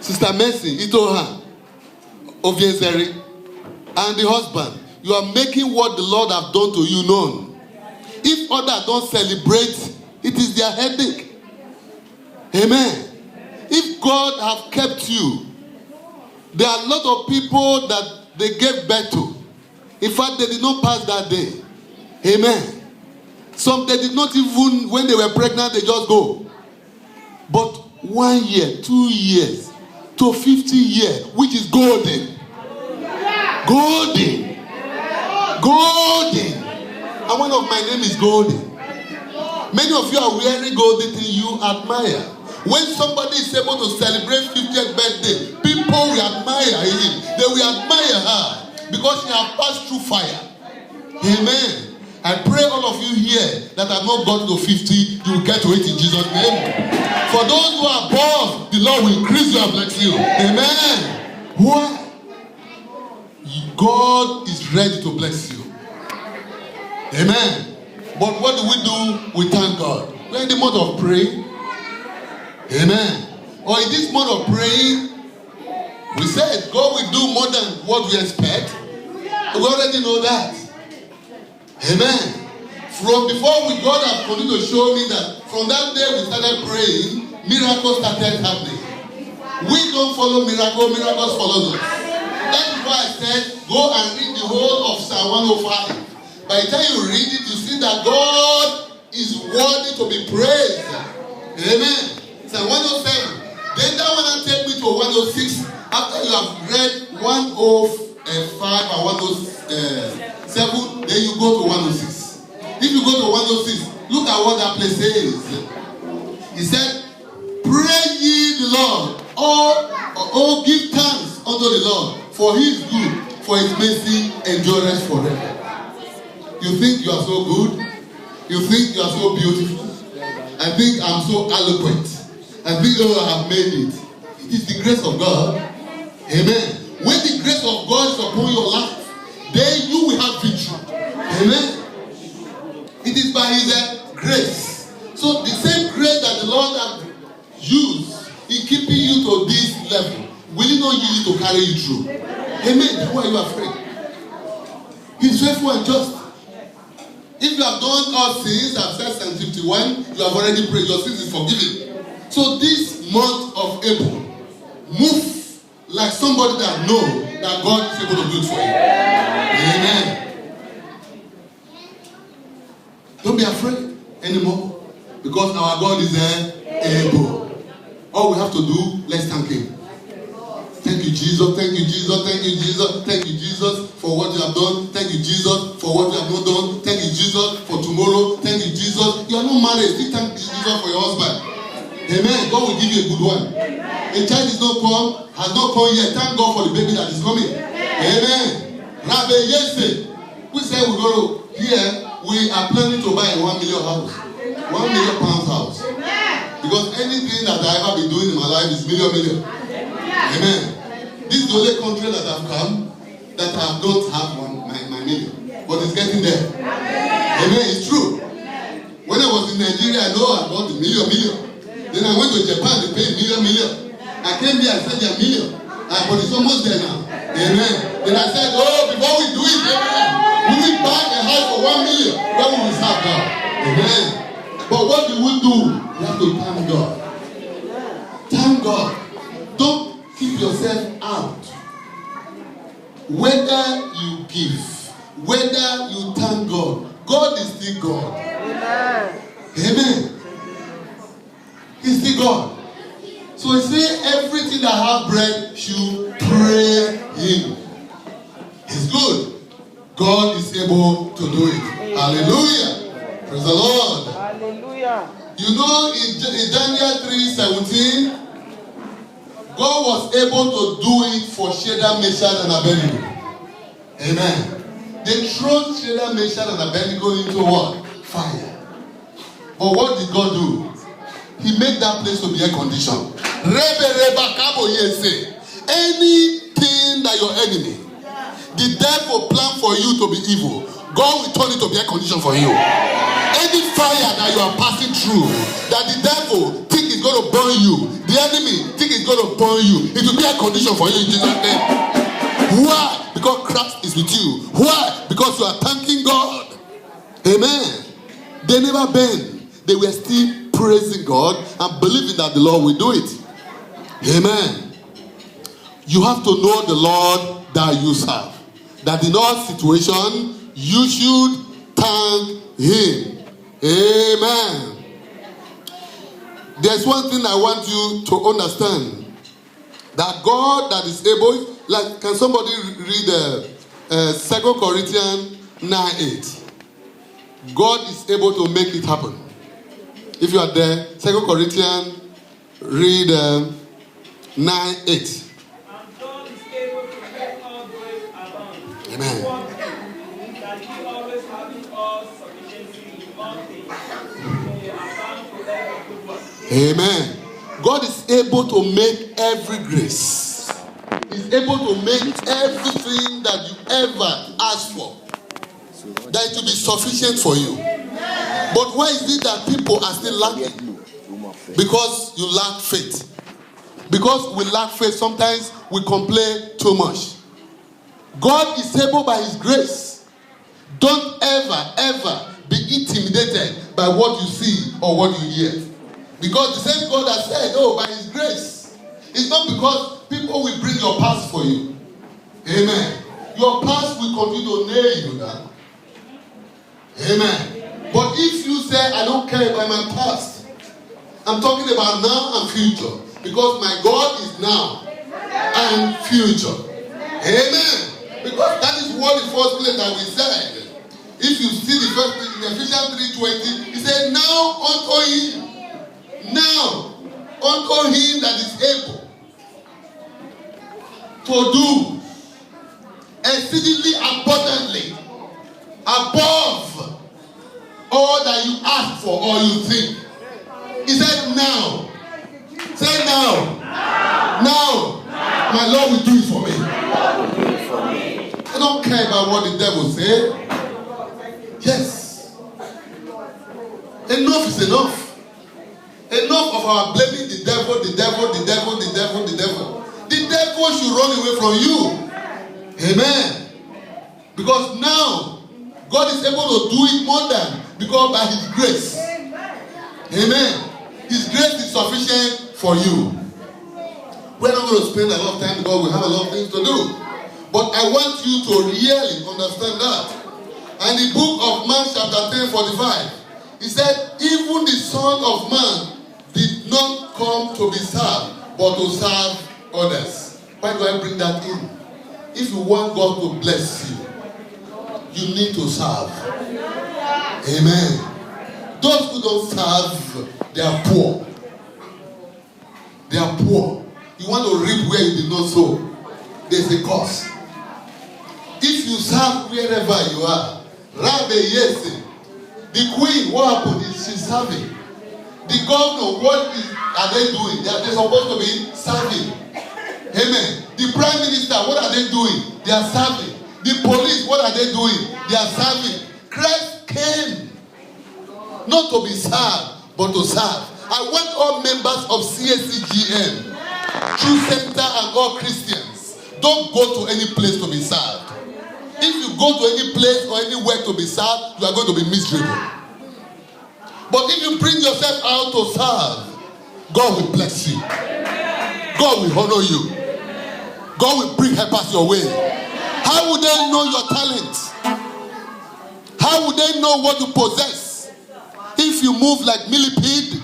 Sister Mercy, he told her, Ovienzeri, and the husband, you are making what the Lord have done to you known. If others don't celebrate, it is their headache. Amen. If God have kept you, there are a lot of people that they gave birth to. In fact, they did not pass that day. Amen. Some they did not even, when they were pregnant, they just go. But 1 year, 2 years, to 50 years, which is golden. Golden. Golden. And one of my name is Golden. Many of you are wearing golden thing you admire. When somebody is able to celebrate 50th birthday, people will admire him. They will admire her because she has passed through fire. Amen. I pray all of you here that have not gotten to 50, you will get to it in Jesus' name. For those who are above, the Lord will increase you and bless you. Amen. Why? God is ready to bless you. Amen. But what do? We thank God. We're in the mode of praying. Amen. Or in this mode of praying, we said God will do more than what we expect. We already know that. Amen. From before God has continued to show me that from that day we started praying, miracles started happening. We don't follow miracles follow us. That is why I said, go and read the whole of Psalm 105. By the time you read it, you see that God is worthy to be praised. Amen. Psalm 107. Then that one will take me to 106. After you have read 105 or 107, then you go to 106. If you go to 106, look at what that place says. He said, pray ye the Lord. Oh, give thanks unto the Lord, for he is good, for his mercy endureth forever. You think you are so good? You think you are so beautiful? I think I'm so eloquent. I think I have made it. It is the grace of God. Amen. When the grace of God is upon your life, then you will have victory. Amen. It is by his grace. So the same grace that the Lord has used in keeping you to this level, will he not use it to carry you through? Amen. Why are you afraid? He's faithful and just. If you have done all sins, I've said Psalm 51, you have already prayed, your sins is forgiven. So this month of April, move like somebody that knows that God is able to do it for you. Amen. Don't be afraid anymore, because our God is able. All we have to do, let's thank him. Thank you, Jesus. Thank you, Jesus. Thank you, Jesus. Thank you, Jesus, for what you have done. Thank you, Jesus, for what you have not done. Thank you, Jesus, for tomorrow. Thank you, Jesus. You are not married. Still thank Jesus for your husband. Amen. God will give you a good one. A child is not come, has not come yet. Thank God for the baby that is coming. Amen. Rabbi Yese, we say we go here. We are planning to buy a 1 million house, £1 million house. Because anything that I ever been doing in my life is million. Amen. This is the only country that I've come that I don't have my million. But it's getting there. Amen. It's true. When I was in Nigeria, I know I got the million. Then I went to Japan, they paid million. I came here, I said they're million. But it's almost there now. Amen. Then I said, before we do it, we will buy a house for 1 million. Then we will serve God. Amen. But what do we do? We have to thank God. Thank God. Don't keep yourself out. Whether you give, whether you thank God, God is still God. Amen. He's still God. So he says everything that has breath should praise him. He's good. God is able to do it. Hallelujah. Praise the Lord. Hallelujah. You know, in Daniel 3:17, God was able to do it for Shadrach, Meshach, and Abednego. Amen. They threw Shadrach, Meshach, and Abednego into what? Fire. But what did God do? He made that place to be air conditioned. Anything that your enemy, the devil plan for you to be evil, God will turn it to be air conditioned for you. Any fire that you are passing through, that the devil think is going to burn burn you. The enemy think it's going to burn you. It will be a condition for you in Jesus' name. Why? Because Christ is with you. Why? Because you are thanking God. Amen. They never burned. They were still praising God and believing that the Lord will do it. Amen. You have to know the Lord that you serve. That in all situations, you should thank Him. Amen. There's one thing I want you to understand. That God that is able, like, can somebody read 2 Corinthians 9:8? God is able to make it happen. If you are there, 2 Corinthians, read 9:8. And God is able to make all grace abound. Amen. That He always having all sufficiency in all things, may abound to every good work. Amen. God is able to make every grace. He's able to make everything that you ever ask for, that it will be sufficient for you. But why is it that people are still lacking? Because you lack faith. Because we lack faith, sometimes we complain too much. God is able by His grace. Don't ever be intimidated by what you see or what you hear. Because the same God has said, oh, by His grace. It's not because people will bring your past for you. Amen. Your past will continue to nail you down. Amen. But if you say, I don't care about my past, I'm talking about now and future. Because my God is now and future. Amen. Because that is what the first place that we said. If you see the first place in Ephesians 3:20, He said, now unto Him. Now unto Him that is able to do exceedingly abundantly above all that you ask for or you think. He said now. Say now. Now. My Lord will do it for me. I don't care about what the devil said. Yes. Enough is enough. Enough of our blaming the devil. The devil should run away from you. Amen. Because now, God is able to do it more than because by His grace. Amen. His grace is sufficient for you. We're not going to spend a lot of time because we have a lot of things to do. But I want you to really understand that. And the book of Mark chapter 10:45, He said, even the Son of Man did not come to be served, but to serve others. Why do I bring that in? If you want God to bless you, you need to serve. Amen. Those who don't serve, they are poor. They are poor. You want to reap where you did not sow. There's a cost. If you serve wherever you are, Rabbi Yesi, the queen, what happened is she's serving. The governor, what are they doing? They're supposed to be serving. Amen. The prime minister, what are they doing? They are serving. The police, what are they doing? They are serving. Christ came not to be served, but to serve. I want all members of CSCGM, True Center, and all Christians, don't go to any place to be served. If you go to any place or anywhere to be served, you are going to be miserable. But if you bring yourself out to serve, God will bless you. God will honor you. God will bring helpers your way. How would they know your talent? How would they know what you possess? If you move like millipede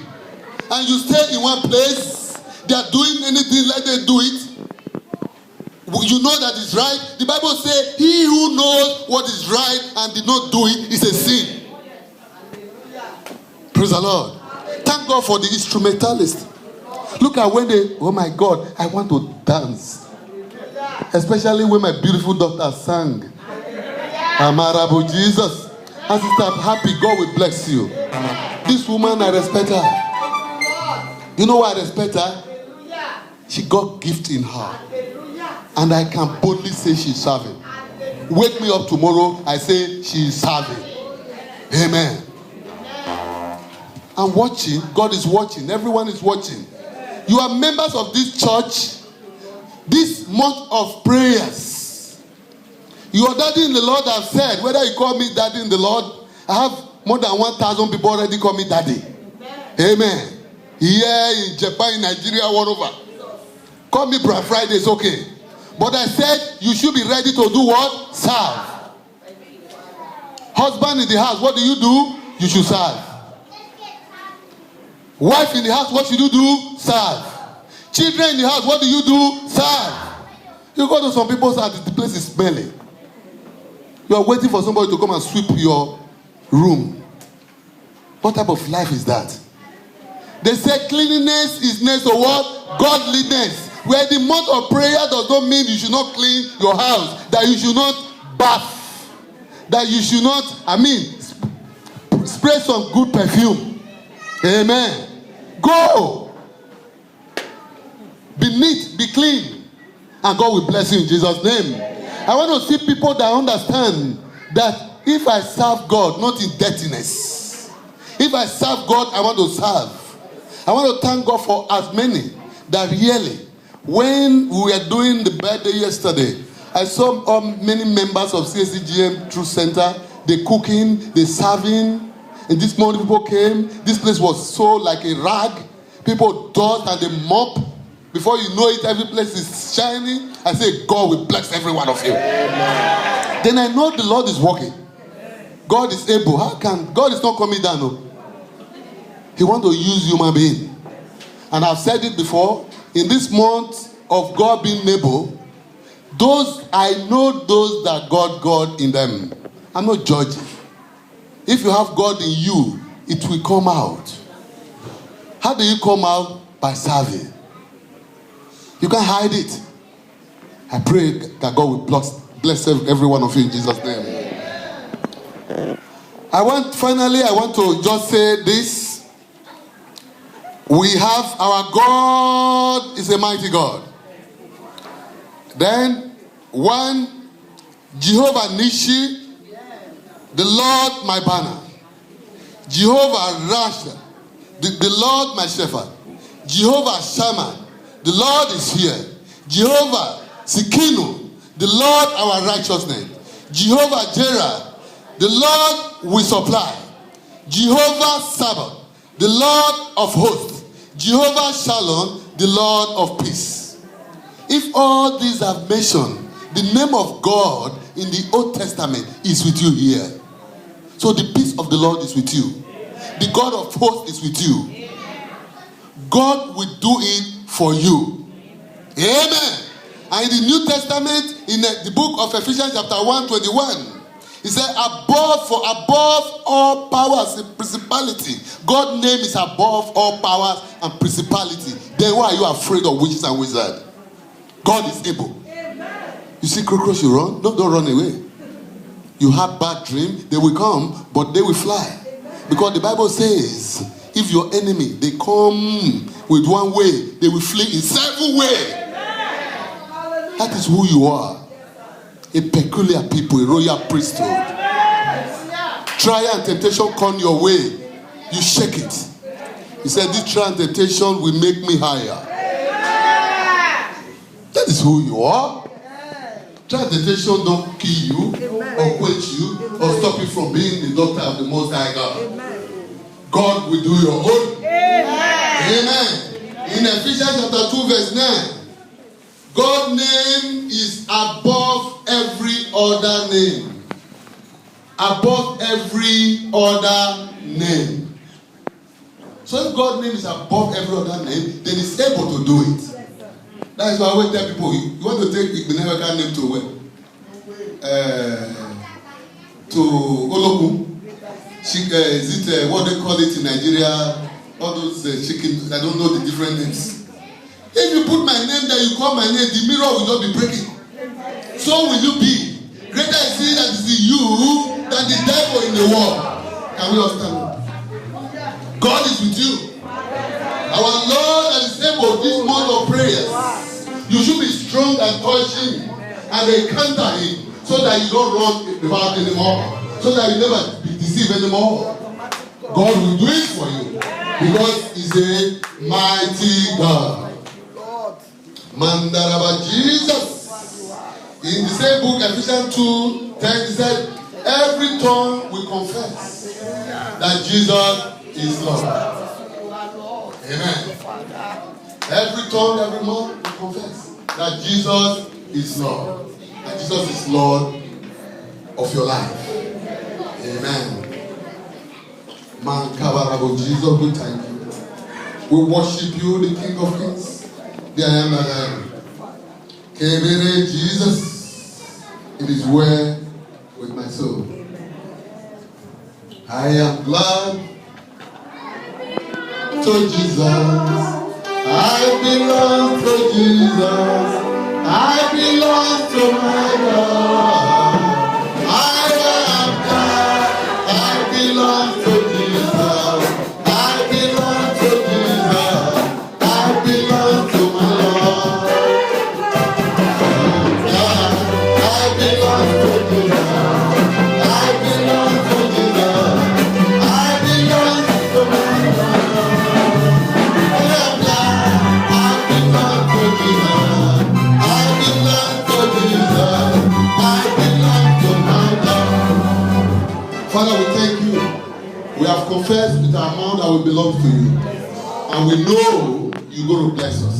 and you stay in one place, they are doing anything like they do it. You know that is right. The Bible says, he who knows what is right and did not do it is a sin. Praise the Lord. Thank God for the instrumentalist. Look at when they, oh my God, I want to dance. Especially when my beautiful daughter sang. Amarabu Jesus. And sister, I'm happy. God will bless you. This woman, I respect her. You know why I respect her? She got gift in her. And I can boldly say she's serving. Wake me up tomorrow, I say she's serving. Amen. I'm watching. God is watching. Everyone is watching. You are members of this church. This month of prayers, your daddy in the Lord have said, whether you call me daddy in the Lord, I have more than 1,000 people already call me daddy. Amen. Here in Japan, in Nigeria, all over. Call me Brad Friday, it's okay. But I said you should be ready to do what? Serve. Husband in the house, what do? You should serve. Wife in the house, what should you do? Serve. Children in the house, what do? Serve. You go to some people's house, the place is smelling. You are waiting for somebody to come and sweep your room. What type of life is that? They say cleanliness is next to what? Godliness. Where the month of prayer does not mean you should not clean your house, that you should not bath, that you should not, spray some good perfume. Amen. Go. Be neat, be clean, and God will bless you in Jesus' name. I want to see people that understand that if I serve God, not in dirtiness. If I serve God, I want to serve. I want to thank God for as many that really, when we were doing the birthday yesterday, I saw many members of CSCGM Truth Center. They cooking, they serving, and this morning people came. This place was so like a rag. People dust and they mop. Before you know it, every place is shining. I say, God will bless every one of you. Amen. Then I know the Lord is working. God is able. How can God is not coming down? No. He wants to use human being. And I've said it before. In this month of God being able, I know those that got God in them. I'm not judging. If you have God in you, it will come out. How do you come out? By serving. You can't hide it. I pray that God will bless every one of you in Jesus' name. I want to just say this. We have our God is a mighty God. Then one, Jehovah Nishi, the Lord my banner. Jehovah Rasha, the Lord my shepherd. Jehovah Shammah, the Lord is here. Jehovah Sikinu, the Lord our righteousness. Jehovah Jireh, the Lord will supply. Jehovah Sabbath, the Lord of hosts. Jehovah Shalom, the Lord of peace. If all these I've mentioned, the name of God in the Old Testament is with you here. So the peace of the Lord is with you. The God of hosts is with you. God will do it for you. Amen. And in the New Testament, in the book of Ephesians chapter 1:21, he said, above all powers and principality. God's name is above all powers and principality. Then why are you afraid of witches and wizards? God is able. Amen. You see cockroach, you run? No, don't run away. You have bad dreams, they will come, but they will fly. Because the Bible says, if your enemy, they come with one way, they will flee in 7 ways. That is who you are. A peculiar people, a royal priesthood. Trial and temptation come your way. You shake it. He said, this trial and temptation will make me higher. That is who you are. Trial and temptation don't kill you, or quench you, or stop you from being the daughter of the Most High God. God will do your own. Amen. In Ephesians chapter 2 verse 9, God's name is above every other name. Above every other name. So if God's name is above every other name, then He's able to do it. That is why I always tell people, you want to take the Igbeneweka name to where? To Oloku. Is it what they call it in Nigeria? All those chicken, I don't know the different names. If you put my name there, you call my name, the mirror will not be breaking. So will you be. Greater is He that is in you than the devil in the world. Can we understand? God is with you. Our Lord that is able this month of prayers. You should be strong and touch Him and encounter Him so that you don't run about anymore. So that you never be deceived anymore. God will do it for you. Because he's a mighty God. Mandaraba Jesus. In the same book, Ephesians 2:10, he said, every tongue will confess that Jesus is Lord. Amen. Every tongue, every mouth will confess that Jesus is Lord. That Jesus is Lord of your life. Amen. Man, Kabarabo, Jesus, we thank you. We worship you, the King of Kings. The I am that I am. Kebere, Jesus, it is well with my soul. I am glad to Jesus. I belong to Jesus. I belong to my God. I am glad. I belong to Jesus. I belong to Jesus. I belong to my Lord. I belong to Jesus. I belong to Jesus. I belong to my Lord. I am glad. I belong to Jesus. I belong to Jesus. I belong to my Lord. Father, we thank you. We have confessed with our mouth that we belong to you. And we know you're going to bless us.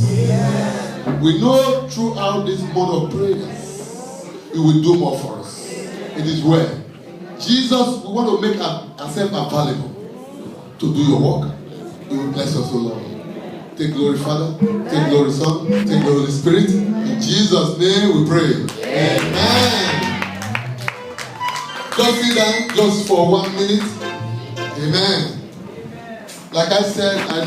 We know throughout this month of prayers, you will do more for us. It is well. Jesus, we want to make ourselves available to do your work. You will bless us, O Lord. Take glory, Father. Take glory, Son. Take glory, Holy Spirit. In Jesus' name we pray. Amen. Just sit down just for 1 minute. Amen. Like I said,